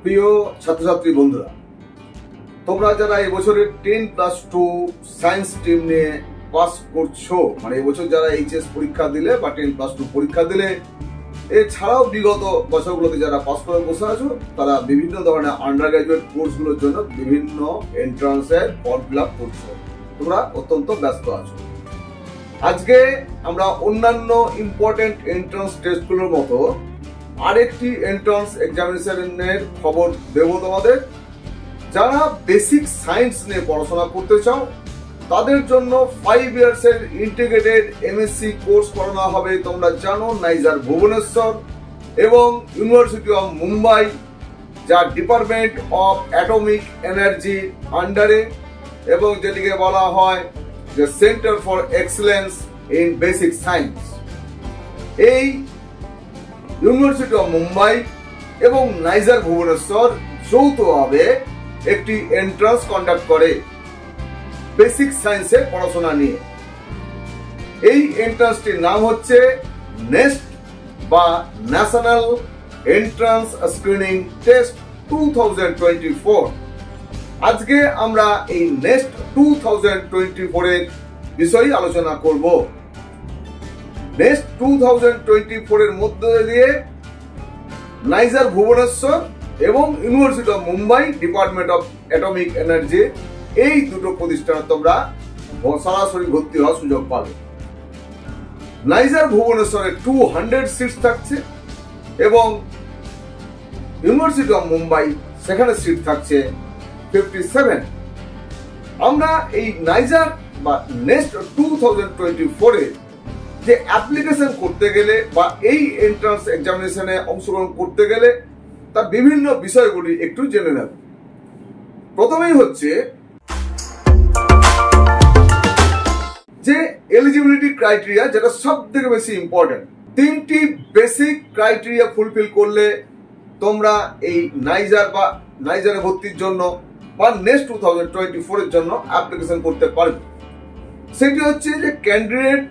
প্রিয় ছাত্রছাত্রী বন্ধুরা, তোমরা যারা এবছরের 10+2 সায়েন্স স্ট্রিম নিয়ে পাস করছো, মানে এবছর যারা এইচএস পরীক্ষা দিলে বা 10+2 পরীক্ষা দিলে, এছাড়াও বিগত বছরগুলোতে যারা পাস করে বসে আছো, তারা বিভিন্ন ধরনের আন্ডার গ্রাজুয়েট কোর্সগুলোর জন্য বিভিন্ন এন্ট্রান্সের ফর্ম ফিল আপ করছো। তোমরা অত্যন্ত ব্যস্ত আছো। আজকে আমরা অন্যান্য ইম্পর্টেন্ট এন্ট্রান্স টেস্টগুলোর মতো আরেকটি এন্ট্রান্স এক্সামিনেশনের খবর দেব তোমাদের। যারা বেসিক সায়েন্স নিয়ে পড়াশোনা করতে চাও, তাদের জন্য 5 ইয়ার্সের ইন্টিগ্রেটেড এমএসসি কোর্স করানো হবে। তোমরা জানো, নাইজার ভুবনেশ্বর এবং ইউনিভার্সিটি অফ মুম্বাই, যা ডিপার্টমেন্ট অফ অ্যাটমিক এনার্জির আন্ডারে, এবং যেটিকে বলা হয় যে centre for excellence in basic science. এই ইউনিভার্সিটি অফ মুম্বাই এবং নাইজার ভুবনেশ্বর যৌথভাবে একটি এন্ট্রান্স কন্ডাক্ট করে বেসিক সায়েন্সে পড়াশোনা নিয়ে। এই এন্ট্রান্সটির নাম হচ্ছে নেস্ট বা ন্যাশনাল এন্ট্রান্স স্ক্রিনিং টেস্ট 2024। আজকে আমরা এই নেস্ট 2024 এর বিষয়ে আলোচনা করব। নেক্সট 2024 এর মধ্যে দিয়ে নাইজার ভুবনেশ্বর এবং university of Mumbai department of atomic energy, এই দুটো প্রতিষ্ঠানে তোমরা সরাসরি ভর্তি হওয়ার সুযোগ পাবে। নাইজার ভুবনেশ্বরে 200 সিটস থাকছে এবং ইউনিভার্সিটি অফ মুম্বাই সেখানে সিট থাকছে 57। আমরা এই নাইজার বা নেক্সট 2024 এ যে অ্যাপ্লিকেশন করতে গেলে বা এই এন্ট্রান্স এক্সামিনেশনে অংশগ্রহণ করতে গেলে তার বিভিন্ন বিষয়গুলি একটু জেনে নেব। প্রথমেই হচ্ছে যে এলিজিবিলিটি ক্রাইটেরিয়া, যেটা সব থেকে বেশি ইম্পর্টেন্ট। 3টি বেসিক ক্রাইটেরিয়া ফুলফিল করলে তোমরা এই নাইজারে ভর্তির জন্য বা নেক্সট 2024 এর জন্য অ্যাপ্লিকেশন করতে পারবে। সেটি হচ্ছে যে ক্যান্ডিডেট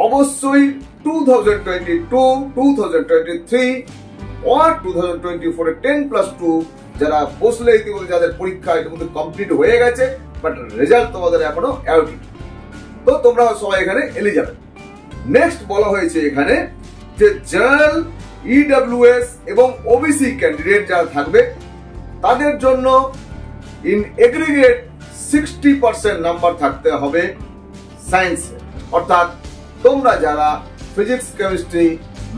অবশ্যই 2022, 2023 or 2024 এর 10+2 যারা বসলে ইতিমধ্যে, যাদের পরীক্ষা ইতিমধ্যে কমপ্লিট হয়ে গেছে বাট রেজাল্ট তোমাদের এখনো অ্যাওয়েটিং, তো তোমরা সবাই এখানে এলিজিবল। নেক্সট বলা হয়েছে এখানে যে জেনারেল, ইডব্লিউএস এবং ওবিসি ক্যান্ডিডেট যারা থাকবে, তাদের জন্য ইন এগ্রিগেট 60% নাম্বার থাকতে হবে সায়েন্সে। অর্থাৎ তোমরা যারা ফিজিক্স, কেমিস্ট্রি,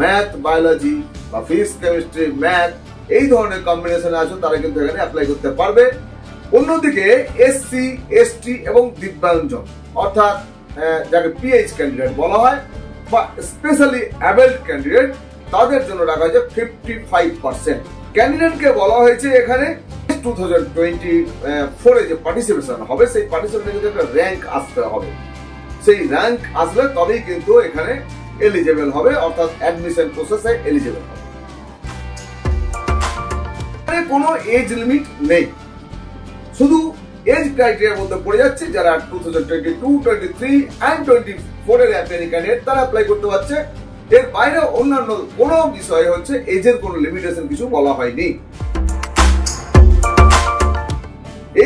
ম্যাথ, বায়োলজি বা ফিজিক্স, কেমিস্ট্রি, ম্যাথ এই ধরনের কম্বিনেশনে আছো, তারা কিন্তু এখানে অ্যাপ্লাই করতে পারবে। অন্যদিকে এসসি, এসটি এবং দিব্যাঙ্গজন, অর্থাৎ যাকে পিএইচ ক্যান্ডিডেট বলা হয় বা স্পেশালি অ্যাবেল্ড ক্যান্ডিডেট, তাদের জন্য রাখা হয়েছে 55%। ক্যান্ডিডেটকে বলা হয়েছে এখানে 2024 এ যে পার্টিসিপেশন হবে, সেই পার্টিসিপেশনে কিন্তু একটা র্যাঙ্ক আসতে হবে। সেই র্যাঙ্ক আসলে তবেই কিন্তু এখানে এলিজিবল হবে, অর্থাৎ অ্যাডমিশন প্রসেসে এলিজিবল হবে। এখানে কোনো এজ লিমিট নেই, শুধু এজ ক্রাইটেরিয়ার মধ্যে পড়ে যাচ্ছে যারা 2022, 23 and 24 এর ক্যান্ডিডেট, তারা অ্যাপ্লাই করতে পারছে। এর বাইরে অন্যান্য কোনো বিষয় হচ্ছে এজের কোনো লিমিটেশন কিছু বলা হয়নি।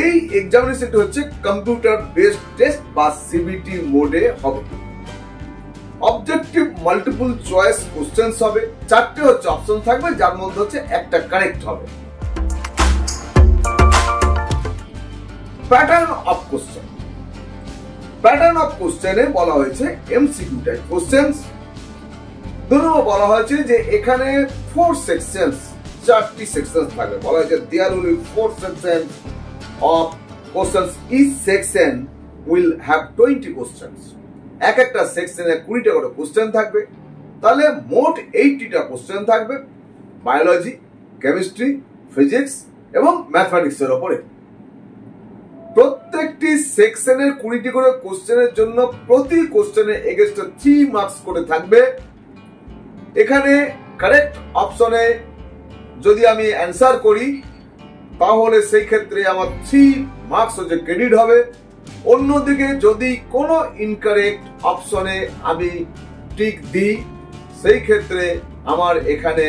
এই এক্সামিনেশনটি হচ্ছে কম্পিউটার বেসড টেস্ট বা সিবিটি মোডে হবে। অবজেক্টিভ মাল্টিপল চয়েস কোশ্চেন্স হবে। 4টে হচ্ছে অপশন থাকবে, যার মধ্যে হচ্ছে একটা কারেক্ট হবে। Pattern of question, pattern of কোশ্চেনে বলা হয়েছে এমসিকিউ টাইপ কোশ্চেন্স। দুটো বলা হয়েছে যে এখানে 4 সেকশনস, 4টি সেকশন থাকবে। বলা হয়েছে there will be 4 sections of questions. Each section will have 20 questions. একটা সেকশনে 20টা করে কোশ্চেন থাকবে, তাহলে মোট 80টা কোশ্চেন থাকবে বায়োলজি, কেমিস্ট্রি, ফিজিক্স এবং ম্যাথমেটিক্স এর উপরে। প্রত্যেকটি সেকশনের 20টি করে কোশ্চেনের জন্য প্রতি কোশ্চেনে এগেইনস্ট 3 মার্কস করে থাকবে। এখানে কারেক্ট অপশনে যদি আমি অ্যান্সার করি, তাহলে সেই ক্ষেত্রে আমার 3 মার্কস হচ্ছে ক্রেডিট হবে। অন্যদিকে যদি কোনো ইনকারেক্ট অপশনে আমি টিক দিই, সেই ক্ষেত্রে আমার এখানে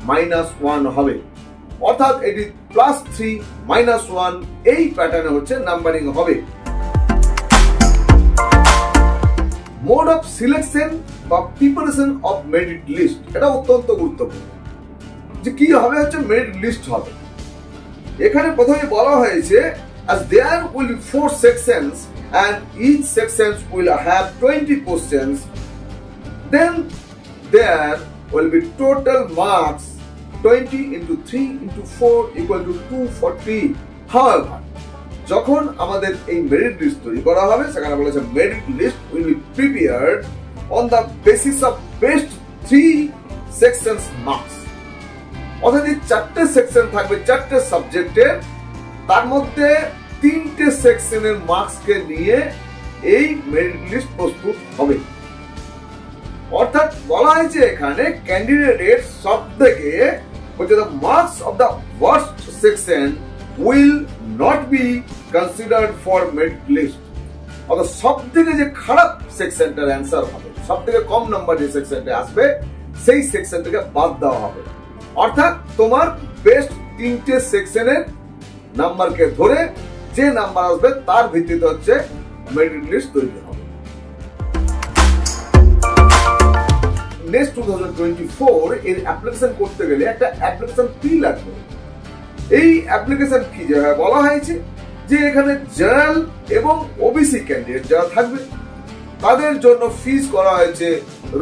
-1 হবে। অর্থাৎ এটি +3 -1 এই প্যাটার্নে হচ্ছে নাম্বারিং হবে। মোড অফ সিলেকশন বা প্রিপারেশন অফ মেরিট লিস্ট, এটা অত্যন্ত গুরুত্বপূর্ণ যে কি হবে হচ্ছে মেরিট লিস্ট হবে। এখানে প্রথমে বলা হয়েছে as there will be 4 sections and each section will have 20 questions, then there will be total marks 20 into 3 into 4 equal to 240. However, যখন আমাদের এই মেরিট লিস্ট তৈরি করা হবে সেখানে বলেছে merit list will be prepared on the basis of best 3 sections marks. অর্থাৎ এই 4টে সেকশন থাকবে 4টে সাবজেক্টের, তার মধ্যে 3টে সেকশনের মার্কসকে নিয়ে এই মেরিট লিস্ট প্রস্তুত হবে। অর্থাৎ বলা হয়েছে এখানে ক্যান্ডিডেটের সবথেকে হচ্ছে the marks of the worst section will not be considered for merit list। অর্থাৎ সবথেকে যে খারাপ সেকশনটার অ্যান্সার হবে, সবথেকে কম নাম্বার যে সেকশনটা আসবে সেই সেকশনটাকে বাদ দেওয়া হবে। অর্থাৎ তোমার বেস্ট 3টে সেকশনের নাম্বারকে ধরে যে নাম্বার আসবে তার ভিত্তিতে হচ্ছে মেরিট লিস্ট তৈরি হবে। নেক্সট 2024 এর অ্যাপ্লিকেশন করতে গেলে একটা অ্যাপ্লিকেশন ফি লাগবে। এই অ্যাপ্লিকেশন ফি যেভাবে বলা হয়েছে যে এখানে জেনারেল এবং ওবিসি ক্যান্ডিডেট যারা থাকবে তাদের জন্য ফিস করা হয়েছে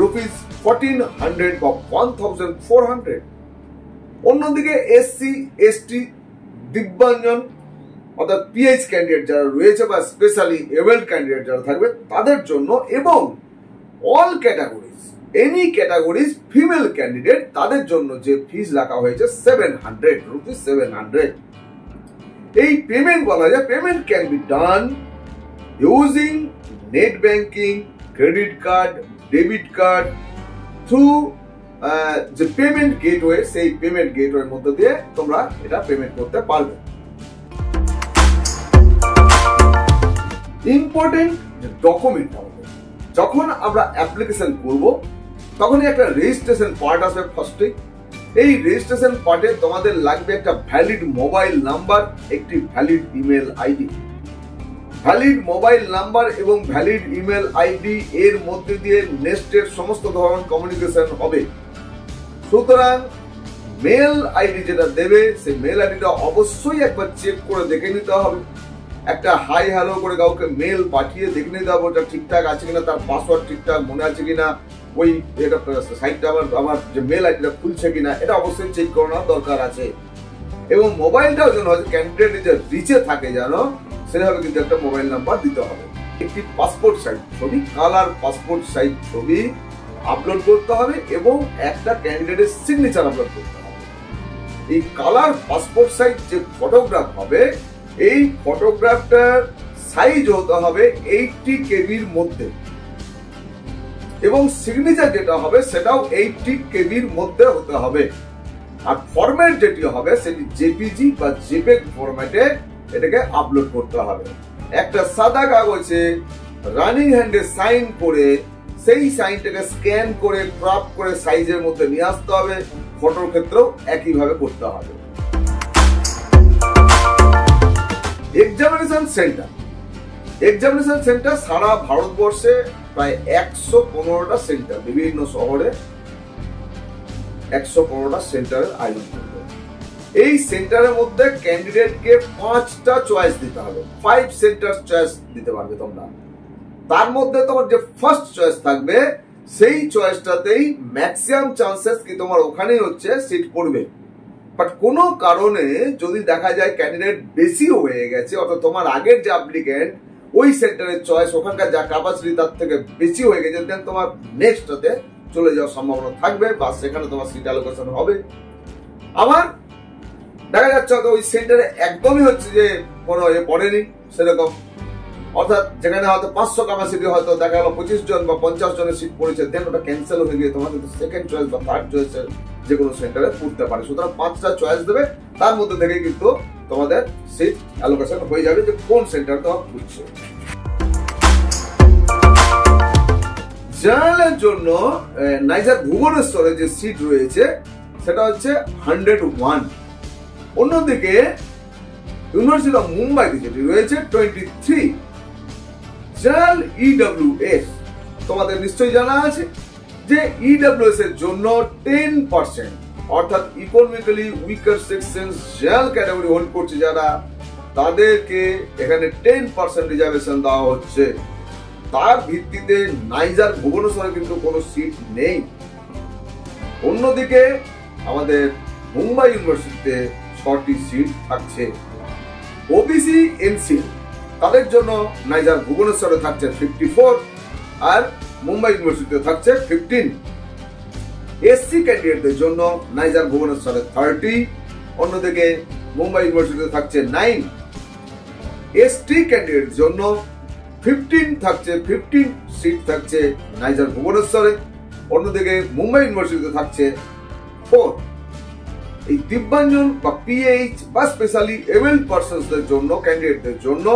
₹1400 বা 1400। অন্যদিকে এসসি এসটি দিব্যাঞ্জন অর্থাৎ পিএইচ ক্যান্ডিডেট যারা রয়েছে বা স্পেশালি এবেলড ক্যান্ডিডেট যারা থাকবে তাদের জন্য এবং all categories any categories female candidate তাদের জন্য যে ফিস রাখা হয়েছে ₹700। এই পেমেন্ট বলা যায় payment can be done using net banking, credit card, debit card through যে পেমেন্ট গেটওয়ে, সেই পেমেন্ট গেটওয়ের মধ্যে দিয়ে তোমরা এটা পেমেন্ট করতে পারবে। ইম্পর্টেন্ট যে ডকুমেন্ট হবে, যখন আমরা অ্যাপ্লিকেশন করব তখনই একটা রেজিস্ট্রেশন পার্ট আসবে ফার্স্টে। এই রেজিস্ট্রেশন পার্টে তোমাদের লাগবে একটা ভ্যালিড মোবাইল নাম্বার, একটি valid email ID. Valid mobile number এবং ভ্যালিড ইমেল আইডি এর মধ্যে দিয়ে নেক্সটের সমস্ত ধরনের কমিউনিকেশন হবে। সুতরাং মেল আইডি যেটা দেবে সেই মেল আইডিটা অবশ্যই একবার চেক করে দেখে নিতে হবে। একটা হাই হ্যালো করে কাউকে মেল পাঠিয়ে দেখে নিতে হবে ওটা ঠিকঠাক আছে কিনা, তার পাসওয়ার্ড ঠিকঠাক মনে আছে কিনা, ওই এটা সাইটটা আমার যে মেল আইডিটা খুলছে কিনা এটা অবশ্যই চেক করানোর দরকার আছে। এবং মোবাইলটাও যেন ক্যান্ডিডেট যে রিচে থাকে যেন সেভাবে কিন্তু একটা মোবাইল নাম্বার দিতে হবে। একটি পাসপোর্ট সাইজ ছবি, কালার পাসপোর্ট সাইজ ছবি আপলোড করতে হবে এবং একটা ক্যান্ডিডেটের সিগনেচার আপলোড করতে হবে। এই কালার পাসপোর্ট সাইজ যে ফটোগ্রাফ হবে এই ফটোগ্রাফটার সাইজ হতে হবে 80 কেবির মধ্যে এবং সিগনেচার যেটা হবে সেটাও 80 কেবির মধ্যে হতে হবে। আর ফরম্যাট যেটি হবে সেটি জেপিজি বা জেপেগ ফরম্যাটে এটাকে আপলোড করতে হবে। একটা সাদা কাগজে রানিং হ্যান্ডে সাইন করে সেই সাইনটাকে স্ক্যান করে ক্রপ করে সাইজের মধ্যে নিয়ে আসতে হবে। ফটোর ক্ষেত্রেও একইভাবে করতে হবে। এক্সামিনেশন সেন্টার সারা ভারতবর্ষে প্রায় 115টা সেন্টার, বিভিন্ন শহরে 115টা সেন্টারের আয়োজন করবে। এই সেন্টারের মধ্যে ক্যান্ডিডেটকে 5টা চয়েস দিতে হবে, 5 সেন্টার চয়েস দিতে পারবে তোমরা। তার মধ্যে তোমার যে ফার্স্ট চয়েস থাকবে সেই চয়েসটাতেই ম্যাক্সিমাম চান্সেস কি তোমার ওখানেই হচ্ছে সিট পড়বে। বাট কোনো কারণে যদি দেখা যায় ক্যান্ডিডেট বেশি হয়ে গেছে অর্থাৎ তোমার আগের যে অ্যাপ্লিকেন্ট ওই সেন্টারের চয়েস ওখানকার যা ক্যাপাসিটি তার থেকে বেশি হয়ে গেছে, দেন তোমার নেক্সটতে চলে যাওয়ার সম্ভাবনা থাকবে বা সেখানে তোমার সিট অ্যালোকেশন হবে। আবার দেখা যাচ্ছে হয়তো ওই সেন্টারে একদমই হচ্ছে যে কোনো পড়েনি সেরকম, অর্থাৎ যেখানে হয়তো 500 ক্যাপাসিটি হয়তো দেখা গেল 25 জন বা 50 জনের সিট পড়েছে, দেন ওটা ক্যান্সেল হয়ে গিয়ে তোমার কিন্তু সেকেন্ড চয়েস বা থার্ড চয়েসের যে কোনো সেন্টারে পড়তে পারে। সুতরাং 5টা চয়েস দেবে, তার মধ্যে থেকে কিন্তু তোমাদের সিট অ্যালোকেশন হয়ে যাবে যে কোন সেন্টার তোমার পড়ছে। জেনারেলের জন্য নাইজার ভুবনেশ্বরে যে সিট রয়েছে সেটা হচ্ছে 101 অন্যদিকে ইউনিভার্সিটি অফ মুম্বাইতে যেটি রয়েছে 23। জেনারেল EWS, তোমাদের নিশ্চয়ই জানা আছে যে EWS এর জন্য 10%, অর্থাৎ economically weaker section general category hold করছে যারা, তাদেরকে এখানে 10% রিজার্ভেশন দেওয়া হচ্ছে। তার ভিত্তিতে নাইজার ভুবনেশ্বরে কিন্তু কোনো সিট নেই। অন্যদিকে আমাদের মুম্বাই ইউনিভার্সিটিতে 6টি সিট থাকছে। ওবিসি NCL তাদের জন্য নাইজার ভুবনেশ্বরে থাকছে 54 আর মুম্বাই ইউনিভার্সিটিতে থাকছে 15। SC ক্যান্ডিডেটদের জন্য নাইজার ভুবনেশ্বরে 30, অন্যদিকে মুম্বাই ইউনিভার্সিটিতে থাকছে 9। ST ক্যান্ডিডেট জন্য 15 থাকছে, 15 সিট থাকছে নাইজার ভুবনেশ্বরে, অন্যদিকে মুম্বাই ইউনিভার্সিটিতে থাকছে 4। এই দিব্যাঞ্জন বা PH বা স্পেশালি এবেলড পারসনসদের জন্য, ক্যান্ডিডেটদের জন্য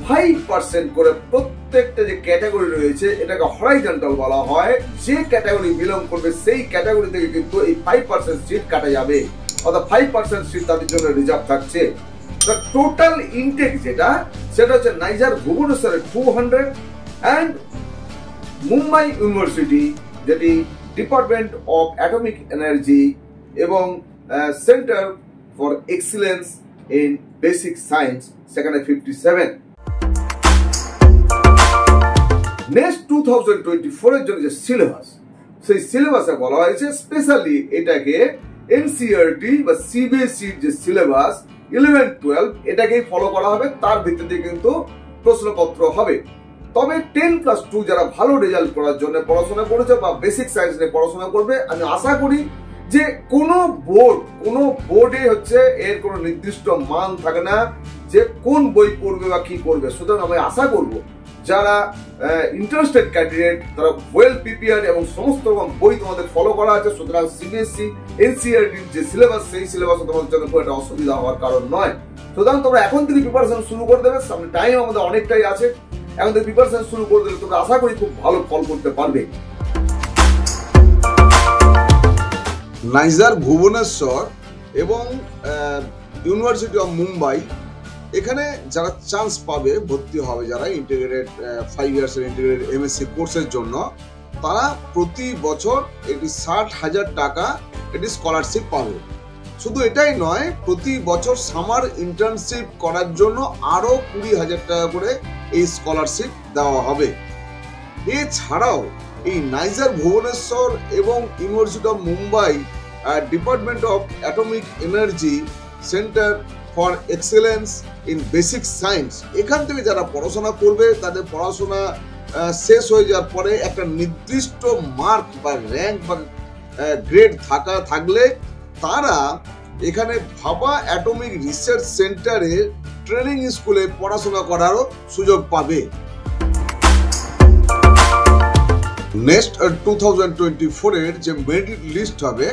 5% করে প্রত্যেকটা যে ক্যাটাগরি রয়েছে এটাকে হরাইজন্টাল বলা হয়। যে ক্যাটাগরি বিলং করবে সেই ক্যাটাগরি থেকে কিন্তু এই 5% সিট কাটা যাবে, অর্থাৎ 5% সিট তাদের জন্য রিজার্ভ থাকছে। টোটাল ইনটেক যেটা, সেটা হচ্ছে নাইজার ভুবনেশ্বরের 200 অ্যান্ড মুম্বাই ইউনিভার্সিটি যেটি ডিপার্টমেন্ট অফ অ্যাটমিক এনার্জি এবং centre for excellence in basic science, সেখানে 57। নেক্সট 2024 এর জন্য যে সিলেবাস, সেই সিলেবাসে বলা হয়েছে স্পেশালি এটাকে NCERT বা CBSE যে সিলেবাস 11-12 এটাকেই ফলো করা হবে, তার ভিত্তিতে কিন্তু প্রশ্নপত্র হবে। তবে 10+2 যারা ভালো রেজাল্ট করার জন্য পড়াশোনা করেছে বা বেসিক সায়েন্স নিয়ে পড়াশোনা করবে, আমি আশা করি যে কোনো বোর্ডে হচ্ছে এর কোনো নির্দিষ্ট মান থাকে না যে কোন বই পড়বে বা কি করবে। সুতরাং আমি আশা করব যারা ইন্টারেস্টেড ক্যান্ডিডেট তারা ওয়েল প্রিপেয়ার্ড এবং সমস্ত রকম বই তোমাদের ফলো করা আছে। সুতরাং CBSE NCERT যে সিলেবাস, সেই সিলেবাস তোমাদের জন্য খুব একটা অসুবিধা হওয়ার কারণ নয়। সুতরাং তোমরা এখন থেকে প্রিপারেশন শুরু করে দেবে, সামনে টাইম আমাদের অনেকটাই আছে, এখন থেকে প্রিপারেশন শুরু করে দিলে তোমরা আশা করি খুব ভালো ফল করতে পারবে। নাইজার ভুবনেশ্বর এবং ইউনিভার্সিটি অফ মুম্বাই, এখানে যারা চান্স পাবে ভর্তি হবে, যারা ইন্টিগ্রেটেড 5 ইয়ার্সের ইন্টিগ্রেটেড MSc কোর্সের জন্য, তারা প্রতি বছর এটি 60,000 টাকা এটি স্কলারশিপ পাবে। শুধু এটাই নয়, প্রতি বছর সামার ইন্টার্নশিপ করার জন্য আরো 20,000 টাকা করে এই স্কলারশিপ দেওয়া হবে। এছাড়াও এই নাইজার ভুবনেশ্বর এবং university of Mumbai department of atomic energy centre for excellence in basic science, এখান থেকে যারা পড়াশোনা করবে তাদের পড়াশোনা শেষ হয়ে যাওয়ার পরে একটা নির্দিষ্ট মার্ক বা র্যাঙ্ক বা গ্রেড থাকলে তারা এখানে ভাবা অ্যাটমিক রিসার্চ সেন্টারে ট্রেনিং স্কুলে পড়াশোনা করারও সুযোগ পাবে। নেক্সট 2024 এর যে মেরিট লিস্ট হবে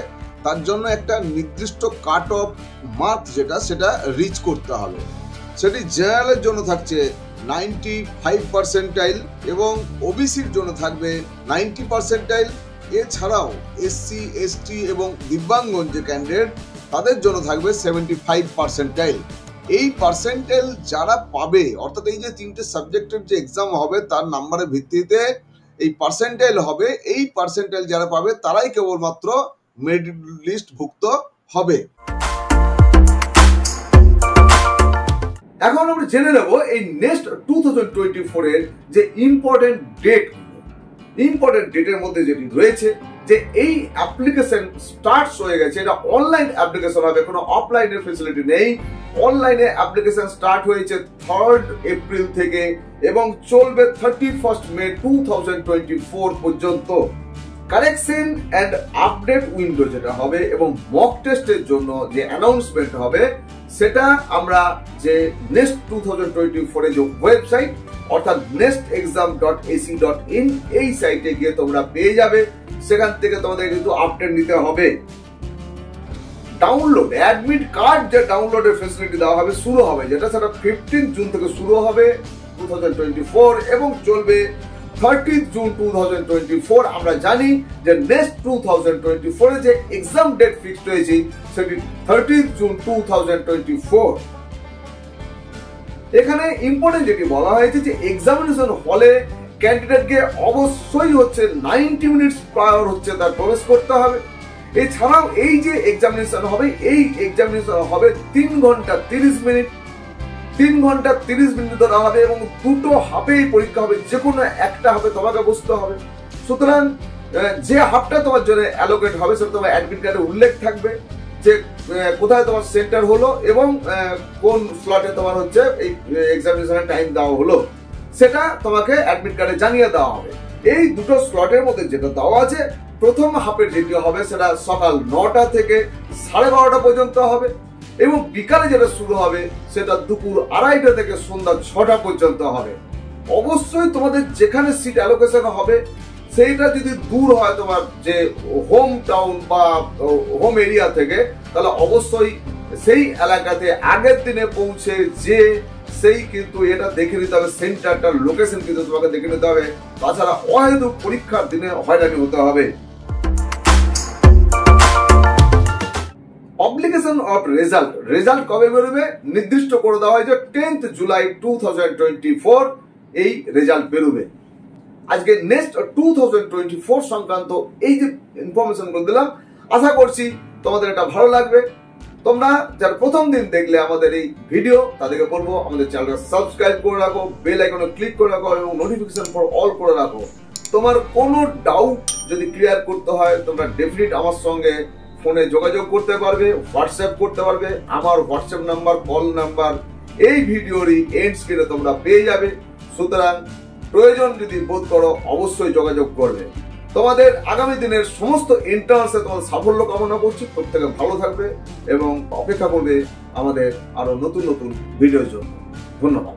তার জন্য একটা নির্দিষ্ট কাট অফ মার্ক সেটা রিচ করতে হবে। সেটি জেনারেলের জন্য থাকছে 95 পার্সেন্টাইল এবং ওবিসির জন্য থাকবে 90 পার্সেন্টাইল। এছাড়াও SC ST এবং দিব্যাঙ্গন যে ক্যান্ডিডেট তাদের জন্য থাকবে 75 পার্সেন্টাইল। এই পার্সেন্টাইল যারা পাবে, অর্থাৎ এই যে 3টে সাবজেক্টের যে এক্সাম হবে তার নাম্বারের ভিত্তিতে এই পার্সেন্টাইল হবে, এই পার্সেন্টাইল যারা পাবে তারাই কেবলমাত্র মেরিট লিস্ট ভুক্ত হবে। এখন আমরা জেনে নেব এই নেক্সট 2024 এর যে ইম্পর্টেন্ট ডেটের মধ্যে যেটি রয়েছে যে এই অ্যাপ্লিকেশন স্টার্টস হয়ে গেছে। এটা অনলাইন অ্যাপ্লিকেশন হবে, কোনো অফলাইনের ফেসিলিটি নেই। অনলাইনে অ্যাপ্লিকেশন স্টার্ট হয়েছে 3rd এপ্রিল থেকে এবং চলবে 31st মে 2024 পর্যন্ত। কারেকশন এন্ড আপডেট উইন্ডো যেটা হবে এবং মক টেস্টের জন্য যে অ্যানাউন্সমেন্ট হবে সেটা আমরা যে নেক্সট 2024 এর যে ওয়েবসাইট অর্থাৎ nestexam.ac.in এই সাইটে গিয়ে তোমরা পেয়ে যাবে। সেখান থেকে তোমাদের কিন্তু আপডেট নিতে হবে। ডাউনলোড অ্যাডমিট কার্ড যে ডাউনলোডের ফেসিলিটি দেওয়া হবে শুরু হবে, যেটা সেটা 15 জুন থেকে শুরু হবে 2024 এবং চলবে 30th জুন 2024। আমরা জানি যে নেক্সট 2024 এর যে এক্সাম ডেট ফিক্সড হয়েছে সেটি 30th জুন 2024। এখানে ইম্পর্টেন্ট যেটি বলা হয়েছে যে এক্সামিনেশন হলে ক্যান্ডিডেটকে অবশ্যই হচ্ছে 90 মিনিটস প্রায়র হচ্ছে তার প্রবেশ করতে হবে। এছাড়াও এই যে এক্সামিনেশন হবে, এই এক্সামিনেশন হবে 3 ঘন্টা 30 মিনিট, 3 ঘন্টা 30 মিনিট ধরা হবে এবং দুটো হাফে এই পরীক্ষা হবে, যে কোনো একটা হাফে তোমাকে বসতে হবে। সুতরাং যে হাফটা তোমার জন্য অ্যালোকেট হবে সেটা তোমার অ্যাডমিট কার্ডে উল্লেখ থাকবে যে কোথায় তোমার সেন্টার হলো এবং কোন স্লটে তোমার হচ্ছে এই এক্সামিনেশনের টাইম দেওয়া হলো, সেটা তোমাকে অ্যাডমিট কার্ডে জানিয়ে দেওয়া হবে। এই দুটো স্লটের মধ্যে যেটা দেওয়া আছে, প্রথম হাফের যেটি হবে সেটা সকাল 9টা থেকে 12:30 পর্যন্ত হবে এবং বিকালে যেটা শুরু হবে সেটা দুপুর 2:30 থেকে সন্ধ্যা 6টা পর্যন্ত হবে। অবশ্যই তোমাদের যেখানে সিট অ্যালোকেশন হবে সেইটা যদি দূর হয় তোমার যে হোম টাউন বা হোম এরিয়া থেকে, তাহলে অবশ্যই সেই এলাকাতে আগের দিনে পৌঁছে যে সেই কিন্তু এটা দেখে নিতে হবে, সেন্টারটার লোকেশন কিন্তু তোমাকে দেখে নিতে হবে। তাছাড়া অহেতুক পরীক্ষার দিনে হয়রানি হতে হবে। পাবলিকেশন অফ রেজাল্ট কবে বেরোবে নির্দিষ্ট করে দেওয়া হয়েছে 10th জুলাই 2024 এই রেজাল্ট বেরোবে। আজকে নেক্সট 2024 সংক্রান্ত এই যে ইনফরমেশন গুলো দিলাম, আশা করছি তোমাদের এটা ভালো লাগবে। তোমরা যারা প্রথম দিন দেখলে আমাদের এই ভিডিও, তাদেরকে বলবো আমাদের চ্যানেলটা সাবস্ক্রাইব করে রাখো, বেল আইকনে ক্লিক করে রাখো এবং নোটিফিকেশন ফর অল করে রাখো। তোমার কোনো ডাউট যদি ক্লিয়ার করতে হয় তোমরা ডেফিনেট আমার সঙ্গে ফোনে যোগাযোগ করতে পারবে, হোয়াটসঅ্যাপ করতে পারবে। আমার হোয়াটসঅ্যাপ নাম্বার, কল নাম্বার এই ভিডিওরই এন্ড স্ক্রিনে তোমরা পেয়ে যাবে। সুতরাং প্রয়োজন যদি বোধ করো অবশ্যই যোগাযোগ করবে। তোমাদের আগামী দিনের সমস্ত এন্ট্রান্সে তোমাদের সাফল্য কামনা করছি। প্রত্যেকে ভালো থাকবে এবং অপেক্ষা করবে আমাদের আরো নতুন নতুন ভিডিওর জন্য। ধন্যবাদ।